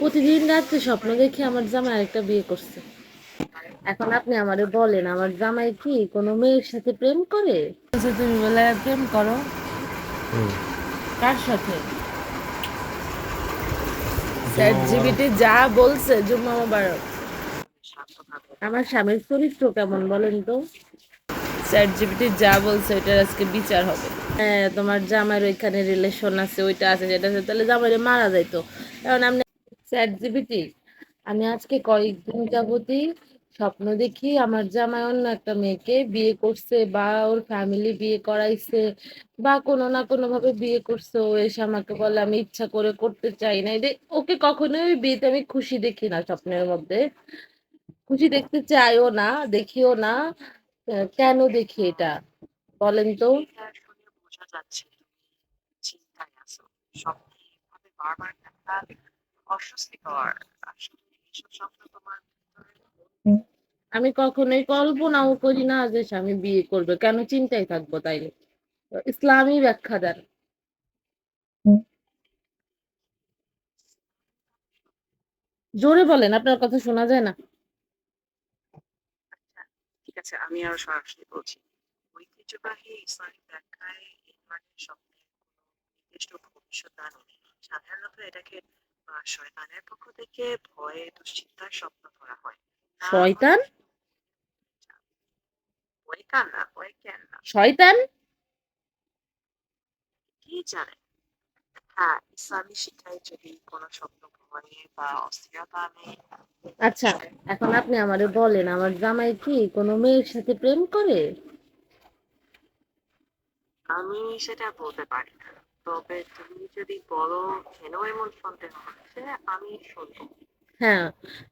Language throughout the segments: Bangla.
প্রতিদিন রাত্রে স্বপ্ন দেখি আমার জামাই আরেকটা বিয়ে করছে। এখন আপনি আমারে বলেন, আমার জামাই কি কোনো মেয়ের সাথে প্রেম করে? বলছে তুমি বলে প্রেম করো। কার সাথে? চ্যাট জিপিটি যা বলছে জুম্মা মোবারক। আমার স্বামীর চরিত্র কেমন বলেন তো? চ্যাট জিপিটি যা বলছে ওইটার আজকে বিচার হবে। হ্যাঁ, তোমার জামাইয়ের ওইখানে রিলেশন আছে, ওইটা আছে, যেটা আছে, তাহলে জামাইরে মারা যাইতো। কারণ আপনি চ্যাট জিপিটি, আমি আজকে কয়েকদিন যাবতই স্বপ্ন দেখি আমার জামাই অন্য একটা মেয়েকে বিয়ে করছে, বা ওর ফ্যামিলি বিয়ে করাইছে, বা কোনো না কোনো ভাবে বিয়ে করছে। ও এসে আমাকে বলে আমি ইচ্ছা করে করতে চাই না। ওকে কখনোই ওই বিয়েতে আমি খুশি দেখি না, স্বপ্নের মধ্যে খুশি দেখতে চাইও না, দেখিও না। কেন দেখি এটা বলেন তো? এটা শুনে বোঝা যাচ্ছে তুমি চিন্তায় আছো। স্বপ্নে এভাবে বারবার দেখা অস্বস্তিকর। আসলে এইসব স্বপ্ন তোমার ভিতরে আমি কখনোই কল্পনাও করি না যে স্বামী বিয়ে করবে, কেন চিন্তায় থাকবো তাইলে? ইসলামী ব্যাখ্যা দেন। জোরে বলেন, আপনার কথা শোনা যায় না। আচ্ছা, ঠিক আছে, আমি আরো সরাসরি বলছি। ঐতিহ্যবাহী ইসলামিক ব্যাখ্যায় এই ধরনের স্বপ্নের কোনো নির্দিষ্ট ভবিষ্যদ্বাণী নেই। সাধারণত এটাকে শয়তানের পক্ষ থেকে ভয়ে দুশ্চিন্তার স্বপ্ন ধরা হয়। না হলে শয়তান? ভয় কান না, ভয় কেন না, শয়তান? কি জানে। হ্যাঁ, ইসলামী শিক্ষায় যদি কোনো স্বপ্ন ভয়ে বা অস্থিরতা আনে, আচ্ছা, এখন আপনি আমারে বলেন, আমার জামাই কি কোনো মেয়ের সাথে প্রেম করে? আমি সেটা বলতে পারি না। তবে তুমি যদি বলো কেন এমন সন্দেহ হচ্ছে, আমি শুনবো। হ্যাঁ,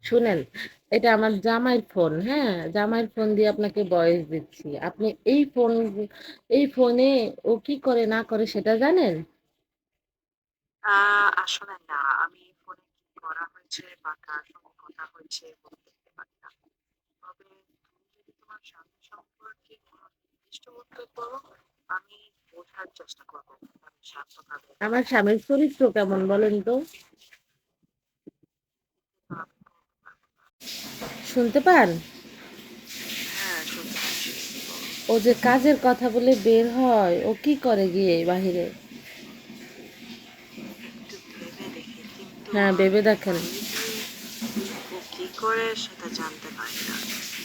শুনেন, এটা আমার জামাইয়ের ফোন। হ্যাঁ, জামাইয়ের ফোন দিয়ে আপনাকে ভয়েস দিচ্ছি। আপনি এই ফোনে ও কি করে না করে সেটা জানেন? আসলে না, আমি ফোনে কি করা হয়েছে বা কার সঙ্গে কথা হয়েছে বলতে পারি না। তবে তুমি যদি তোমার স্বামী সম্পর্কে কোনো নির্দিষ্ট উত্তর বলো, আমি বোঝার চেষ্টা করবো আমি শান্তভাবে। আমার স্বামীর চরিত্র কেমন বলেন তো? শুনতে পান? হ্যাঁ, শুনতে পাচ্ছি, বলো। ও যে কাজের কথা বলে বের হয়, ও কি করে গিয়ে বাহিরে? একটু ভেবে দেখি, কিন্তু হ্যাঁ, ভেবে আমি দেখেন। বাইরে গিয়ে ও কি করে সেটা জানতে পারি না।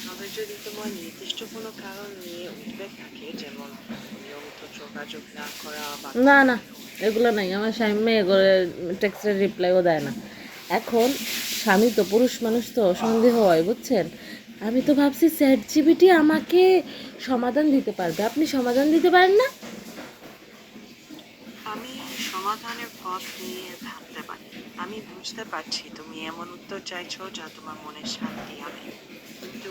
তবে যদি তোমার নির্দিষ্ট কোনো কারণ নিয়ে উদ্বেগ থাকে, যেমন নিয়মিত যোগাযোগ না করা বা না, কোনো না, এগুলো নাই। আমার স্বামী মেয়ে করে টেক্সটের রিপ্লাইও দেয় না। এখন স্বামী তো পুরুষ মানুষ, তো সন্দেহ হয়, বুঝছেন? আমি তো ভাবছি চ্যাট জিপিটি আমাকে সমাধান দিতে পারবে, আপনি সমাধান দিতে পারেন না? আমি সমাধানের পথ নিয়ে ভাবতে পারি। আমি বুঝতে পারছি তুমি এমন উত্তর চাইছো যা তোমার মনে শান্তি আনে, কিন্তু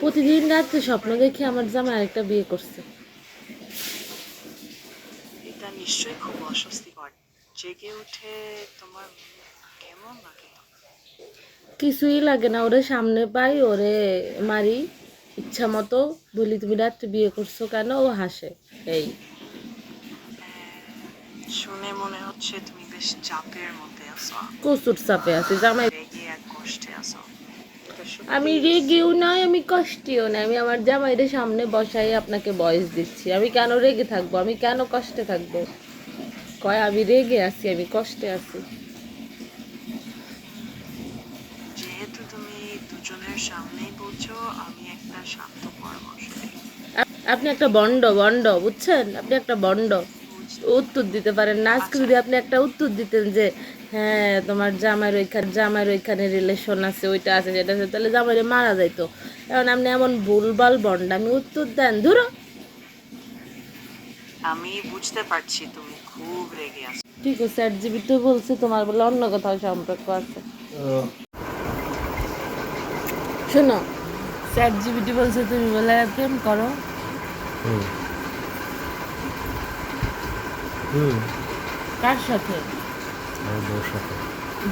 প্রতিদিন এমন রাত্রে হতে স্বপ্ন পারে দেখি আমার জামাই আরেকটা বিয়ে করছে। এটা নিশ্চয়ই খুব অস্বস্তিকর। জেগে উঠে তোমার কেমন লাগে? কিছুই লাগে না, ওরে সামনে পাই, ওরে মারি ইচ্ছা মতো। বলি তুমি রাত্রে বিয়ে করছো কেন, ও হাসে। এই শুনে মনে হচ্ছে তুমি বেশ চাপের মধ্যে আছো। কচুর চাপে আছি জামাই। রেগে আর কষ্টে আছো। এটা আমি সত্যি। রেগেও নাই, আমি কষ্টেও নাই, আমি আমার জামাইরে সামনে বসাই আপনাকে ভয়েস দিচ্ছি। আমি কেন রেগে থাকবো, আমি কেন কষ্টে থাকবো? কয় আমি রেগে আছি, আমি কষ্টে আছি। যেহেতু তুমি দুজনের সামনেই বলছো, আমি একটা শান্ত পরামর্শ দিই। আপনি একটা বন্ড বন্ড, বুঝছেন? আপনি একটা বন্ড। বুঝ- উত্তর দিতে পারেন না। আজকে আচ্ছা, যদি আপনি একটা উত্তর দিতেন যে হ্যাঁ, তোমার জামাইয়ের ওইখানে রিলেশন আছে, ওইটা আছে, যেটা আছে, তাহলে জামাইরে মারা যাইতো। এখন আপনি এমন ভুলভাল বন্ড আমি উত্তর দেন, ধরো। আমি বুঝতে পারছি তুমি খুব রেগে আছো। ঠিক আছে, চ্যাট জিপিটি বলছে তোমার বলে অন্য কোথাও সম্পর্ক আছে। শোনো, চ্যাট জিপিটি বলছে তুমি বলে প্রেম করো। কার সাথে?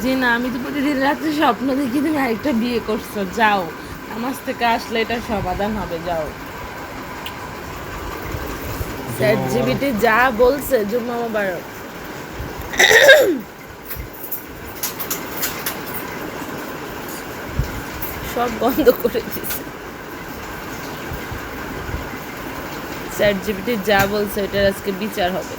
জি না, আমি তো প্রতিদিন রাত্রে স্বপ্ন দেখি তুমি আরেকটা বিয়ে করছো। যাও, নামাজ থেকে আসলে এটা সমাধান হবে, যাও। চ্যাট জিপিটি যা বলছে জুম্মা মোবারক। সব বন্ধ করে দিছে। চ্যাট জিপিটি যা বলছে এটার আজকে বিচার হবে।